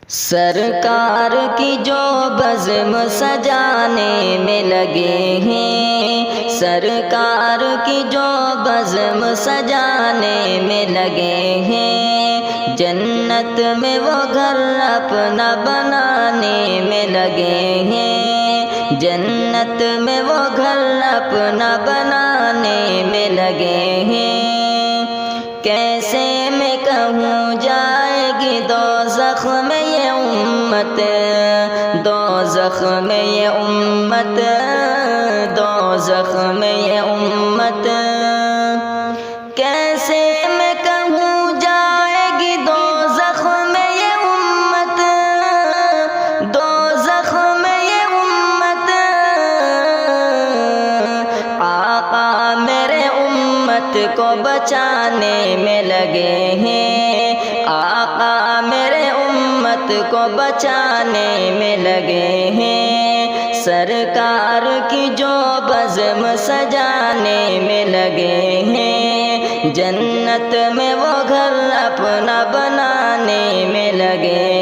سرکار کی جو بزم سجانے میں لگے ہیں، سرکار کی جو بزم سجانے میں لگے ہیں، جنت میں وہ گھر اپنا بنانے میں لگے ہیں، جنت میں وہ گھر اپنا بنانے میں لگے ہیں۔ کیسے میں کہوں جائے گی دوزخ میں یہ امت، دوزخ میں یہ امت، دوزخ میں یہ امت، کیسے میں کہوں جائے گی دوزخ میں یہ امت، دوزخ میں یہ امت۔ آقا میرے امت کو بچانے میں لگے ہیں، آقا میرے امت کو بچانے میں لگے ہیں، سرکار کی جو بزم سجانے میں لگے ہیں، جنت میں وہ گھر اپنا بنانے میں لگے